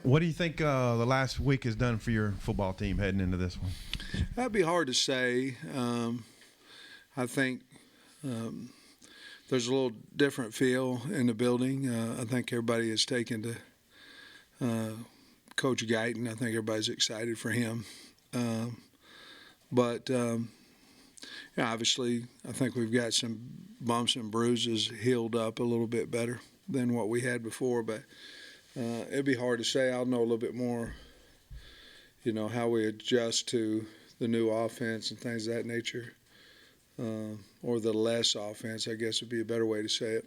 What do you think the last week has done for your football team heading into this one? That'd be hard to say. I think there's a little different feel in the building. I think everybody has taken to Coach Guyton. I think everybody's excited for him. But yeah, obviously, I think we've got some bumps and bruises healed up a little bit better than what we had before. But it'd be hard to say. I'll know a little bit more, how we adjust to the new offense and things of that nature. Or the less offense, I guess would be a better way to say it.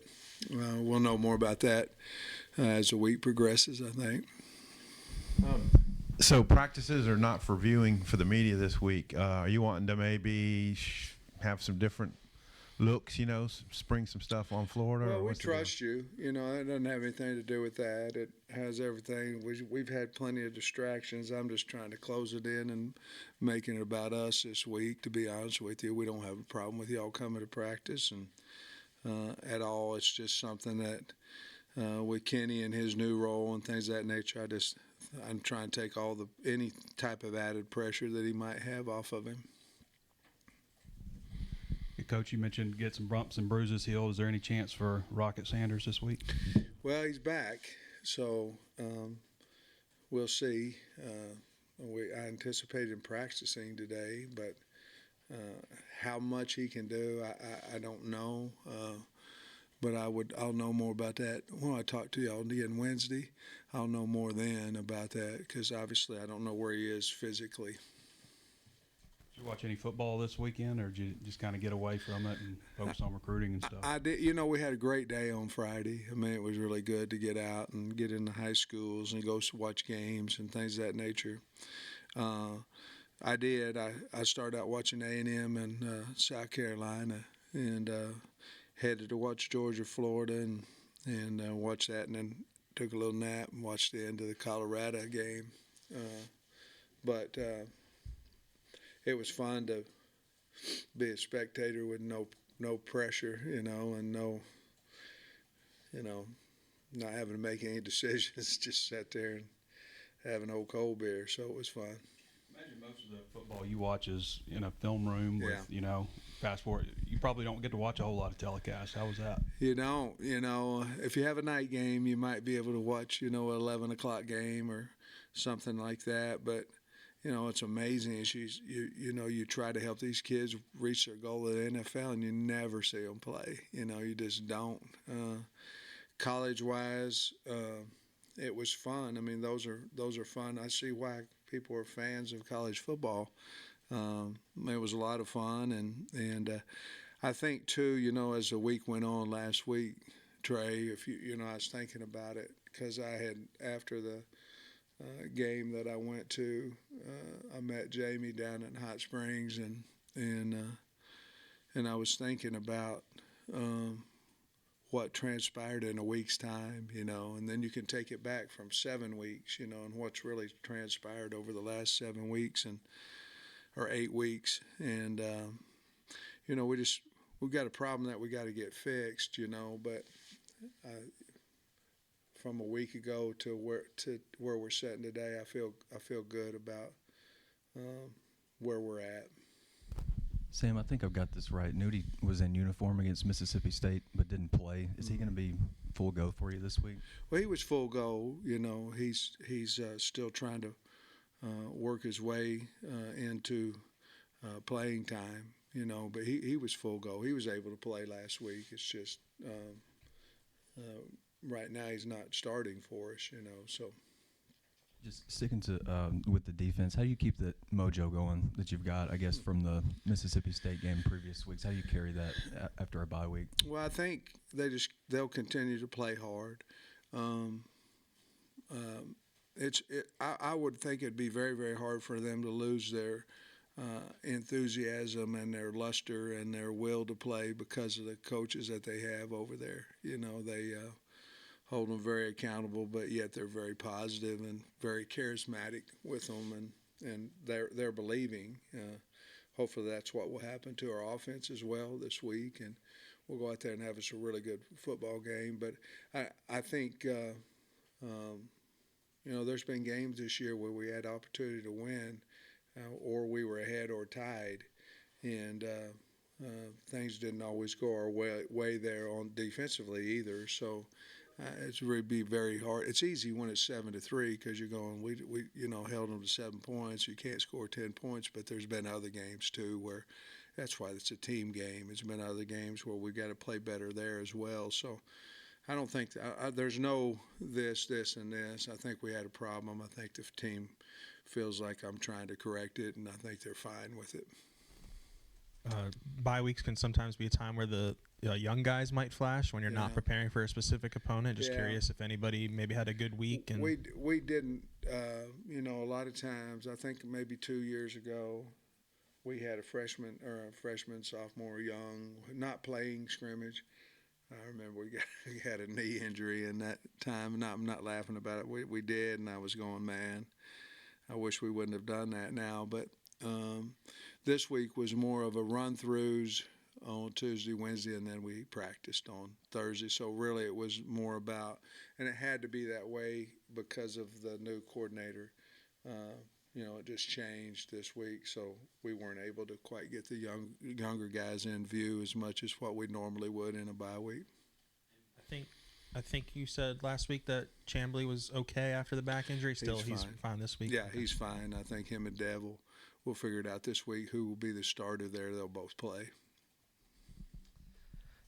We'll know more about that as the week progresses, I think. So practices are not for viewing for the media this week. Are you wanting to maybe have some different looks, spring some stuff on Florida? Well, or we trust you. It doesn't have anything to do with that. It has everything. We've had plenty of distractions. I'm just trying to close it in and making it about us this week, to be honest with you. We don't have a problem with y'all coming to practice and at all. It's just something that with Kenny and his new role and things of that nature, I'm trying to take any type of added pressure that he might have off of him. Coach, you mentioned get some bumps and bruises healed. Is there any chance for Rocket Sanders this week? Well, he's back, so we'll see. I anticipate him practicing today, but how much he can do, I don't know. But I'll know more about that when I talk to y'all again Wednesday. I'll know more then about that because obviously I don't know where he is physically. Did you watch any football this weekend, or did you just kind of get away from it and focus on recruiting and stuff? I did. We had a great day on Friday. I mean, it was really good to get out and get into high schools and go watch games and things of that nature. I did. I started out watching A&M in South Carolina and headed to watch Georgia, Florida, and watched that, and then took a little nap and watched the end of the Colorado game. But it was fun to be a spectator with no pressure, and not having to make any decisions, just sat there and have an old cold beer. So it was fun. Imagine most of the football you watch is in a film room with, fast forward. You probably don't get to watch a whole lot of telecasts. How was that? You don't. If you have a night game, you might be able to watch, an 11 o'clock game or something like that. But it's amazing as you try to help these kids reach their goal at the NFL, and you never see them play. You just don't. College-wise, it was fun. I mean, those are fun. I see why people are fans of college football. It was a lot of fun, and I think too, as the week went on last week, Trey, if I was thinking about it because I had after the game that I went to, I met Jamie down in Hot Springs, and I was thinking about what transpired in a week's time, and then you can take it back from 7 weeks, and what's really transpired over the last 7 weeks or 8 weeks, and we've got a problem that we got to get fixed, but from a week ago to where we're sitting today, I feel good about where we're at. Sam, I think I've got this right. Nudie was in uniform against Mississippi State but didn't play. Is he going to be full go for you this week? Well, he was full go. He's still trying to work his way into playing time. But he was full go. He was able to play last week. It's just right now he's not starting for us. So. Just sticking to with the defense, how do you keep the mojo going that you've got, I guess, from the Mississippi State game previous weeks? How do you carry that after a bye week? Well, I think they'll continue to play hard. I would think it'd be very, very hard for them to lose their enthusiasm and their luster and their will to play because of the coaches that they have over there. They hold them very accountable, but yet they're very positive and very charismatic with them, and they're believing. Hopefully that's what will happen to our offense as well this week, and we'll go out there and have us a really good football game. But I think there's been games this year where we had opportunity to win, or we were ahead or tied, and things didn't always go our way there on defensively either. So it's really be very hard. It's easy when it's 7-3 because you're going, we held them to 7 points. You can't score 10 points, but there's been other games too where that's why it's a team game. It's been other games where we got to play better there as well. So I don't think there's no this, and this. I think we had a problem. I think the team feels like I'm trying to correct it, and I think they're fine with it. Bye weeks can sometimes be a time where the young guys might flash when you're not preparing for a specific opponent. Just curious if anybody maybe had a good week. And we didn't. A lot of times, I think maybe 2 years ago, we had a freshman, sophomore, young, not playing scrimmage. I remember we had a knee injury in that time. I'm not laughing about it. We did, and I was going, man, I wish we wouldn't have done that now. But this week was more of a run-throughs on Tuesday, Wednesday, and then we practiced on Thursday. So really it was more about, and it had to be that way because of the new coordinator. It just changed this week, so we weren't able to quite get the younger guys in view as much as what we normally would in a bye week. I think you said last week that Chambly was okay after the back injury. He's fine this week. Yeah, he's fine. I think him and Dev will figure it out this week. Who will be the starter there? They'll both play.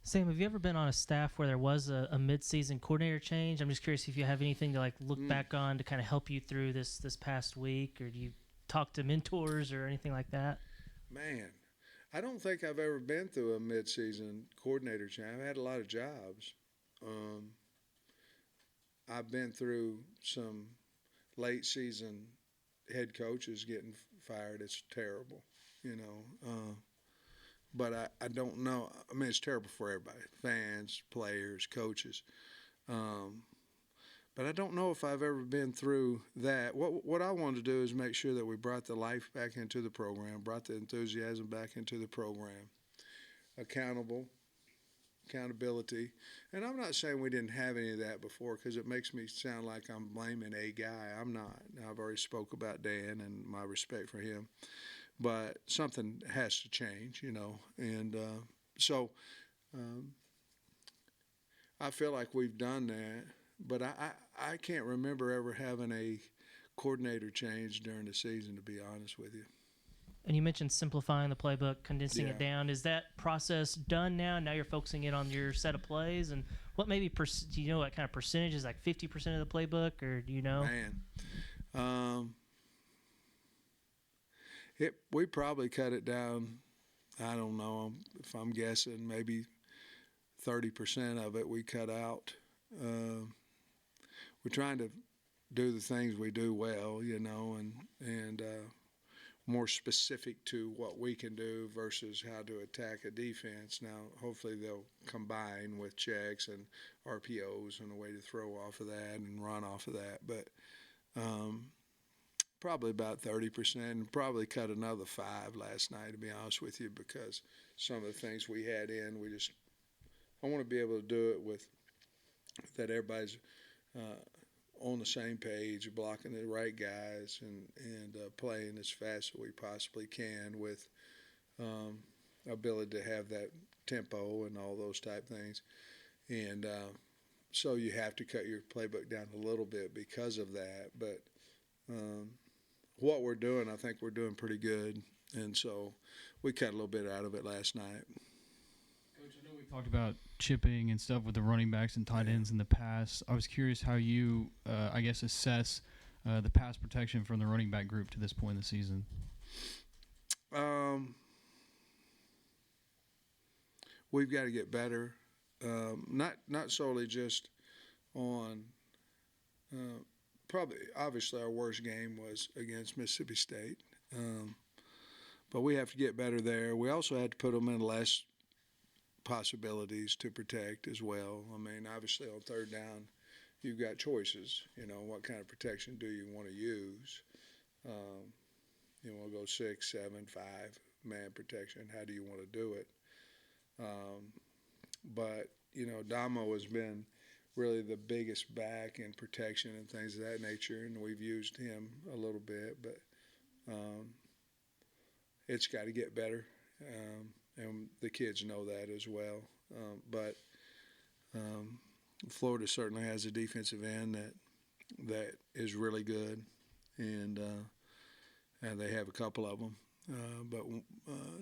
Sam, have you ever been on a staff where there was a mid-season coordinator change? I'm just curious if you have anything to look back on to kind of help you through this past week, or do you talk to mentors or anything like that? Man, I don't think I've ever been through a mid-season coordinator change. I've had a lot of jobs. I've been through some late-season head coaches getting fired. It's terrible, But I don't know. I mean, it's terrible for everybody, fans, players, coaches. But I don't know if I've ever been through that. What I wanted to do is make sure that we brought the life back into the program, brought the enthusiasm back into the program, accountability. And I'm not saying we didn't have any of that before because it makes me sound like I'm blaming a guy. I'm not. I've already spoke about Dan and my respect for him. But something has to change, and so I feel like we've done that, but I can't remember ever having a coordinator change during the season, to be honest with you. And you mentioned simplifying the playbook, condensing it down. Is that process done now? Now you're focusing in on your set of plays, and what maybe do you know what kind of percentage is 50% of the playbook, or do you know? Man. We probably cut it down, I don't know, if I'm guessing, maybe 30% of it we cut out. We're trying to do the things we do well, and more specific to what we can do versus how to attack a defense. Now, hopefully they'll combine with checks and RPOs and a way to throw off of that and run off of that. But probably about 30%, and probably cut another 5 last night, to be honest with you, because some of the things we had in, I want to be able to do it with that everybody's on the same page, blocking the right guys, and playing as fast as we possibly can with ability to have that tempo and all those type things. And so you have to cut your playbook down a little bit because of that. But what we're doing, I think we're doing pretty good. And so we cut a little bit out of it last night. Coach, I know we talked about chipping and stuff with the running backs and tight ends in the past. I was curious how you, assess the pass protection from the running back group to this point in the season. We've got to get better. Not solely just on probably, obviously our worst game was against Mississippi State, but we have to get better there. We also had to put them in less possibilities to protect as well. I mean, obviously on third down, you've got choices. What kind of protection do you want to use? You want to go 6, 7, 5-man protection. How do you want to do it? But Damo has been really the biggest back in protection and things of that nature, and we've used him a little bit, but it's got to get better, and the kids know that as well. But Florida certainly has a defensive end that is really good, and they have a couple of them. But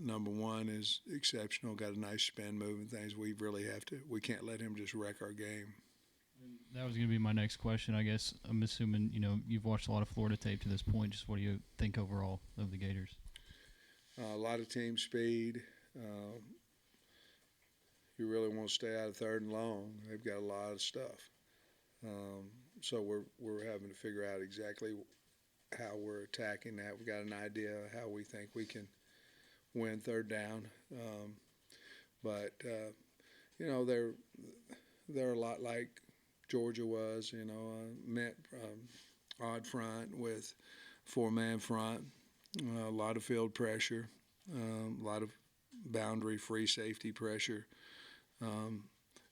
number one is exceptional. Got a nice spin move and things. We really have to. We can't let him just wreck our game. That was going to be my next question. I guess I'm assuming you've watched a lot of Florida tape to this point. Just what do you think overall of the Gators? A lot of team speed. You really want to stay out of third and long. They've got a lot of stuff. So we're having to figure out exactly how we're attacking that. We've got an idea of how we think we can win third down. But they're a lot like Georgia was, odd front with four-man front, a lot of field pressure, a lot of boundary free safety pressure.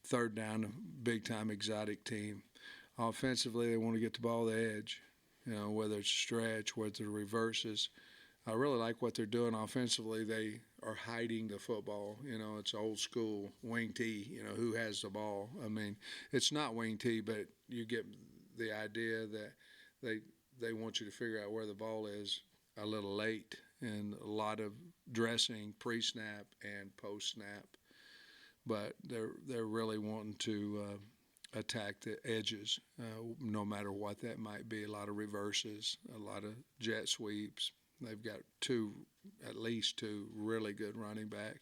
Third down, a big-time exotic team. Offensively, they want to get the ball to the edge, whether it's stretch, whether it's reverses. I really like what they're doing offensively. They are hiding the football. It's old school wing T, who has the ball. I mean, it's not wing T, but you get the idea that they want you to figure out where the ball is a little late, and a lot of dressing pre-snap and post-snap. But they're really wanting to attack the edges, no matter what that might be. A lot of reverses, a lot of jet sweeps. They've got at least two really good running backs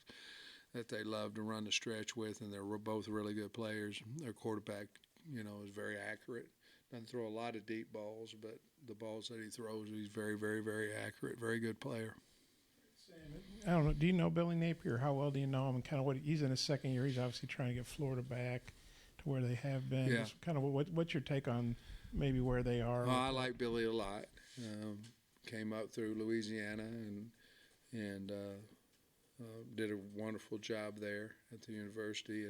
that they love to run the stretch with, and they're both really good players. Their quarterback, is very accurate. Doesn't throw a lot of deep balls, but the balls that he throws, he's very, very, very accurate. Very good player. I don't know. Do you know Billy Napier? How well do you know him? And kind of what he's in his second year. He's obviously trying to get Florida back to where they have been. Yeah. Just kind of what's your take on maybe where they are? Well, I like Billy a lot. Came up through Louisiana and did a wonderful job there at the university,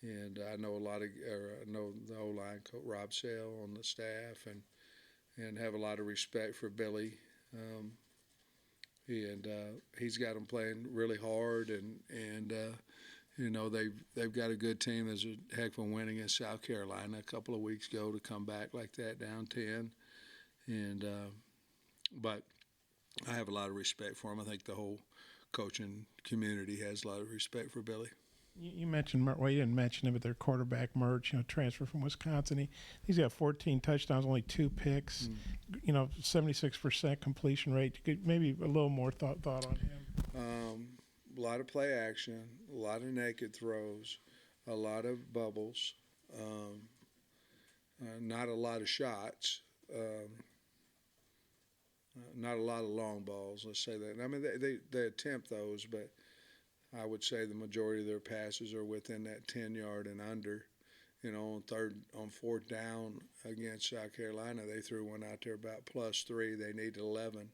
and I know I know the O-line coach Rob Sale on the staff, and have a lot of respect for Billy. And he's got them playing really hard, and they've got a good team. There's a heck of a win against South Carolina a couple of weeks ago to come back like that, down 10. But I have a lot of respect for him. I think the whole coaching community has a lot of respect for Billy. You mentioned, well, you didn't mention it, but their quarterback Merch, transfer from Wisconsin. He's got 14 touchdowns, only 2 picks, 76% completion rate. You could maybe a little more thought on him. A lot of play action, a lot of naked throws, a lot of bubbles, not a lot of shots, not a lot of long balls, let's say that. I mean, they attempt those, but I would say the majority of their passes are within that 10-yard and under. On fourth down against South Carolina, they threw one out there about +3. They needed 11,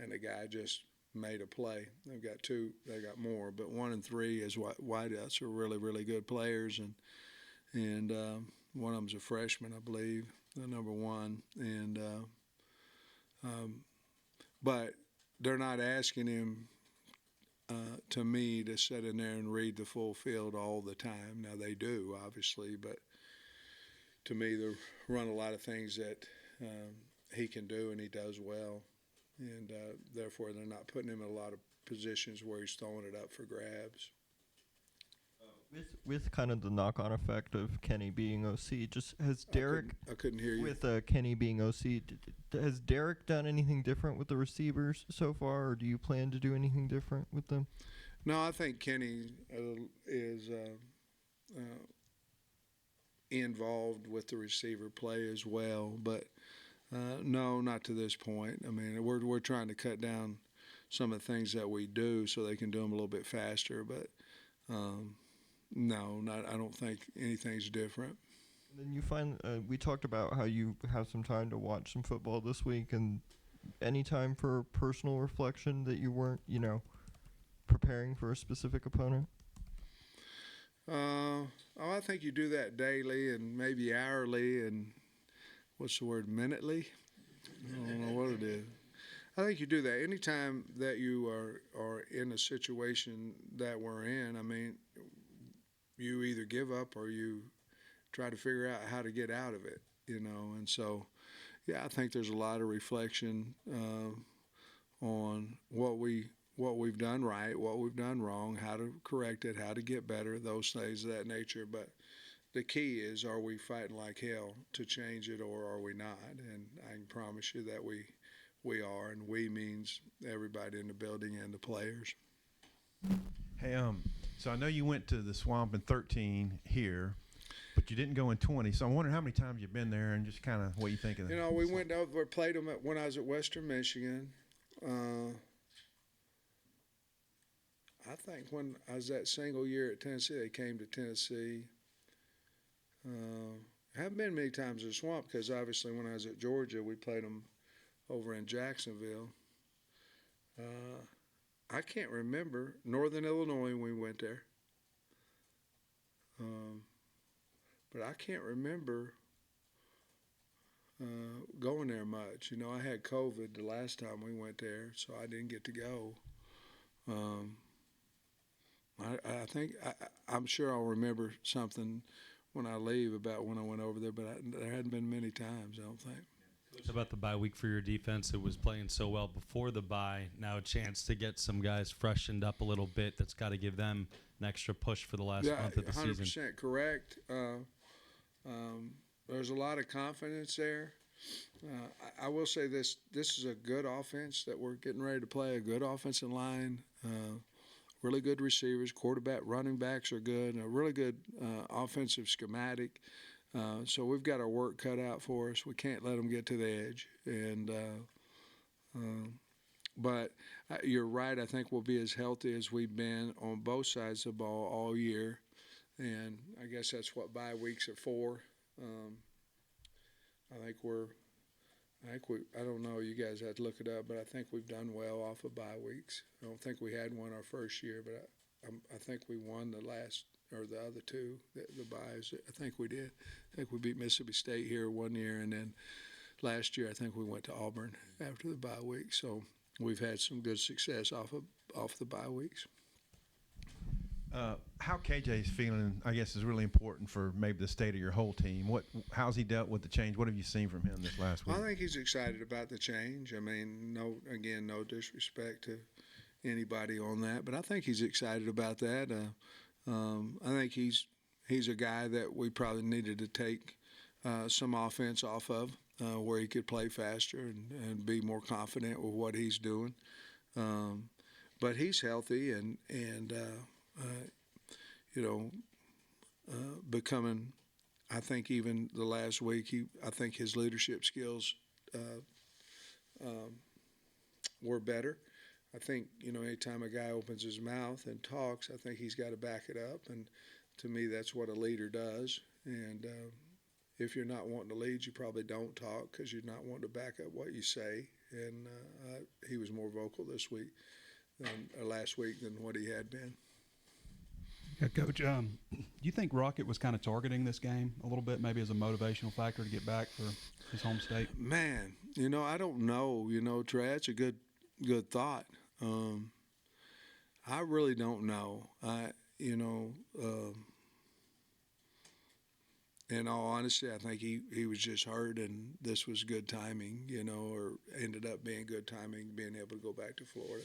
and the guy just made a play. They've got 2. They got more, but 1 and 3 is wideouts are really, really good players, and one of them's a freshman, I believe, the number 1, and but they're not asking him. To me, to sit in there and read the full field all the time. Now, they do, obviously, but to me, they run a lot of things that he can do and he does well, and therefore they're not putting him in a lot of positions where he's throwing it up for grabs. With kind of the knock-on effect of Kenny being OC, just has Derek? I couldn't hear you. With Kenny being OC, has Derek done anything different with the receivers so far, or do you plan to do anything different with them? No, I think Kenny is involved with the receiver play as well, but no, not to this point. I mean, we're trying to cut down some of the things that we do so they can do them a little bit faster, but. No, I don't think anything's different. And then you find, we talked about how you have some time to watch some football this week, and any time for personal reflection that you weren't, preparing for a specific opponent? I think you do that daily and maybe hourly and what's the word, minutely? I don't know what it is. I think you do that anytime that you are in a situation that we're in. I mean, you either give up or you try to figure out how to get out of it, And so, yeah, I think there's a lot of reflection on what we've done right, what we've done wrong, how to correct it, how to get better, those things of that nature. But the key is, are we fighting like hell to change it, or are we not? And I can promise you that we are, and we means everybody in the building and the players. Hey, so I know you went to the Swamp in 13 here, but you didn't go in 20. So I'm wondering how many times you've been there and just kind of what you think of that. We went over, played them when I was at Western Michigan. I think when I was that single year at Tennessee, they came to Tennessee. Haven't been many times in the Swamp because obviously when I was at Georgia, we played them over in Jacksonville. I can't remember. Northern Illinois, we went there. But I can't remember going there much. I had COVID the last time we went there, so I didn't get to go. I think I'm sure I'll remember something when I leave about when I went over there, but there hadn't been many times, I don't think. It's about the bye week for your defense. It was playing so well before the bye. Now a chance to get some guys freshened up a little bit. That's got to give them an extra push for the last month of the 100% season. 100% correct. There's a lot of confidence there. I will say this is a good offense that we're getting ready to play, a good offensive line, really good receivers, quarterback, running backs are good, a really good offensive schematic. So we've got our work cut out for us. We can't let them get to the edge. But you're right. I think we'll be as healthy as we've been on both sides of the ball all year. And I guess that's what bye weeks are for. I don't know, you guys have to look it up, but I think we've done well off of bye weeks. I don't think we had one our first year, but I think we won the last or the other two, the byes. I think we did. I think we beat Mississippi State here one year, and then last year I think we went to Auburn after the bye week. So we've had some good success off the bye weeks. How KJ's feeling, I guess, is really important for maybe the state of your whole team. How's he dealt with the change? What have you seen from him this last week? I think he's excited about the change. I mean, no disrespect to anybody on that, but I think he's excited about that. I think he's a guy that we probably needed to take some offense off of, where he could play faster and be more confident with what he's doing. But he's healthy and becoming, I think even the last week, I think his leadership skills were better. I think, anytime a guy opens his mouth and talks, I think he's got to back it up. And to me, that's what a leader does. And if you're not wanting to lead, you probably don't talk because you're not wanting to back up what you say. And he was more vocal this week last week than what he had been. Yeah, Coach, do you think Rocket was kind of targeting this game a little bit, maybe as a motivational factor to get back for his home state? Man, I don't know. Trey, that's a good thought. I really don't know. In all honesty, I think he was just hurt, and this was good timing, or ended up being good timing, being able to go back to Florida.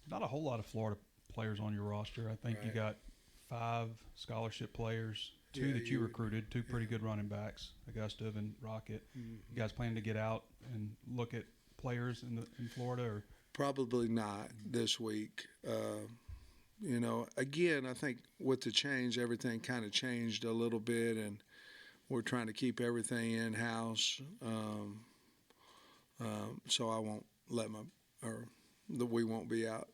Not a whole lot of Florida players on your roster. I think you got 5 scholarship players, 2 that you recruited, 2 pretty good running backs, Augusta and Rocket. Mm-hmm. You guys planning to get out and look at players in Florida? Or? Probably not this week. Again, I think with the change, everything kind of changed a little bit, and we're trying to keep everything in-house. So I won't we won't be out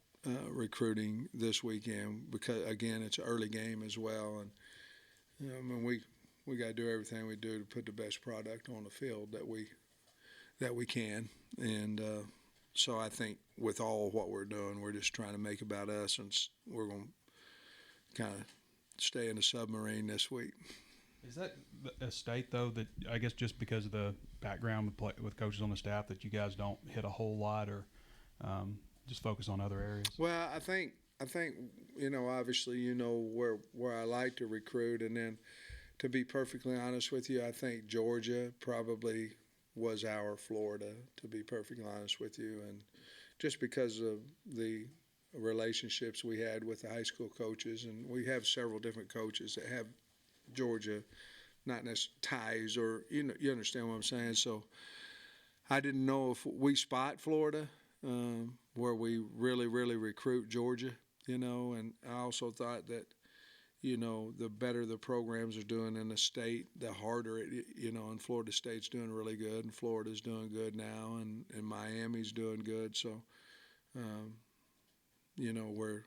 recruiting this weekend because, again, it's an early game as well. And, we got to do everything we do to put the best product on the field that we can. And so I think with all what we're doing, we're just trying to make about us, and we're going kind of stay in the submarine this week. Is that a state though that I guess just because of the background with coaches on the staff that you guys don't hit a whole lot or just focus on other areas? Well, I think obviously where I like to recruit, and then to be perfectly honest with you, I think Georgia probably was our Florida, to be perfectly honest with you, and just because of the relationships we had with the high school coaches, and we have several different coaches that have Georgia, not necessarily ties, or you understand what I'm saying. So I didn't know if we spot Florida where we really recruit Georgia, and I also thought that the better the programs are doing in the state, the harder it, and Florida State's doing really good, and Florida's doing good now, and Miami's doing good. So we're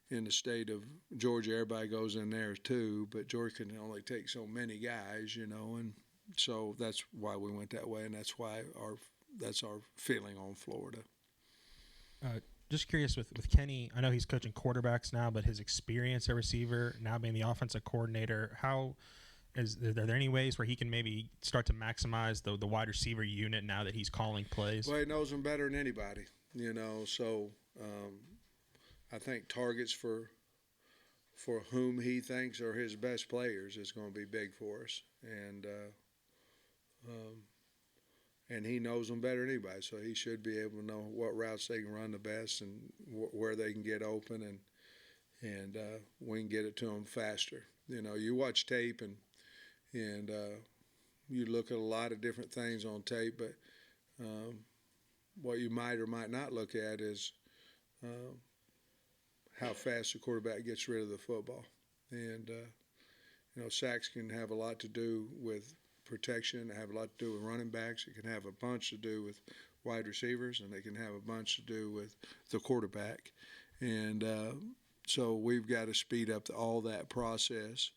in the state of Georgia, everybody goes in there too, but Georgia can only take so many guys, and so that's why we went that way, and that's why that's our feeling on Florida. Just curious with Kenny, I know he's coaching quarterbacks now, but his experience at receiver, now being the offensive coordinator, are there any ways where he can maybe start to maximize the wide receiver unit now that he's calling plays? Well, he knows them better than anybody, so I think targets for whom he thinks are his best players is going to be big for us, and he knows them better than anybody, so he should be able to know what routes they can run the best and where they can get open, and we can get it to them faster. You watch tape and you look at a lot of different things on tape, but what you might or might not look at is how fast the quarterback gets rid of the football. And, sacks can have a lot to do with protection, have a lot to do with running backs. It can have a bunch to do with wide receivers, and it can have a bunch to do with the quarterback. And so we've got to speed up all that process.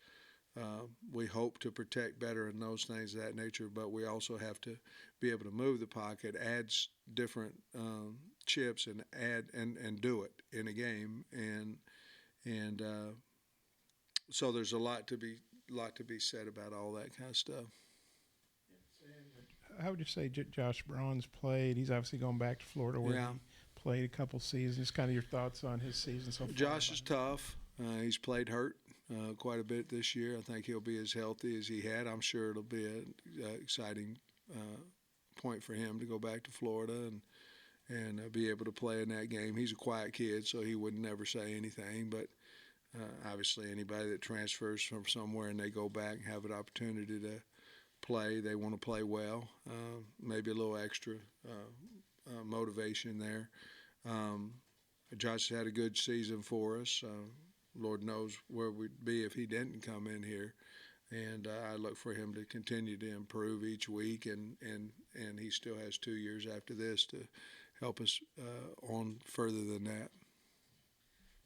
We hope to protect better in those things of that nature, but we also have to be able to move the pocket, add different chips, and add and do it in a game. And so there's a lot to be said about all that kind of stuff. How would you say Josh Braun's played? He's obviously going back to Florida where he played a couple seasons. Kind of your thoughts on his season so far? Josh is tough. He's played hurt quite a bit this year. I think he'll be as healthy as he had. I'm sure it'll be an exciting point for him to go back to Florida and be able to play in that game. He's a quiet kid, so he would never say anything. But obviously anybody that transfers from somewhere and they go back and have an opportunity to play, they want to play well, maybe a little extra motivation there. Josh had a good season for us. Lord knows where we'd be if he didn't come in here. And I look for him to continue to improve each week, and he still has 2 years after this to help us on further than that.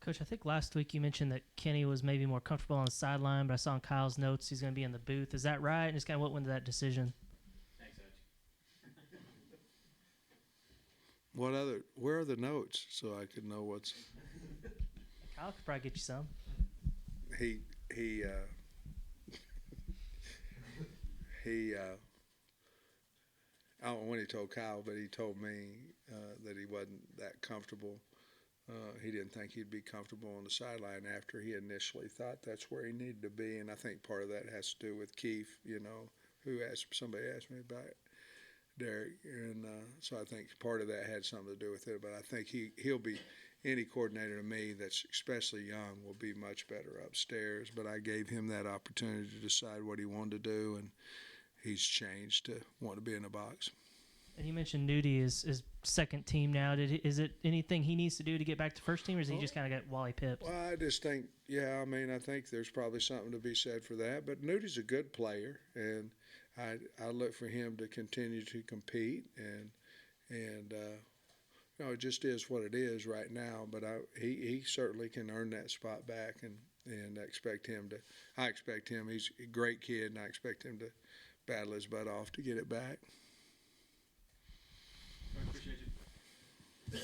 Coach, I think last week you mentioned that Kenny was maybe more comfortable on the sideline, but I saw in Kyle's notes he's going to be in the booth. Is that right? And just kind of what went into that decision? Thanks, Coach. Where are the notes so I could know what's? Kyle could probably get you some. He I don't know when he told Kyle, but he told me that he wasn't that comfortable. He didn't think he'd be comfortable on the sideline after he initially thought that's where he needed to be. And I think part of that has to do with Keefe, somebody asked me about Derek. And so I think part of that had something to do with it. But I think he'll be, any coordinator to me that's especially young will be much better upstairs. But I gave him that opportunity to decide what he wanted to do, and he's changed to want to be in the box. And you mentioned Nudie is second team now. Is it anything he needs to do to get back to first team, or is he just kind of got Wally pipped? Well, I just think, I think there's probably something to be said for that. But Nudie's a good player, and I look for him to continue to compete. And it just is what it is right now. But he certainly can earn that spot back, and I expect him. He's a great kid, and I expect him to battle his butt off to get it back. I appreciate you.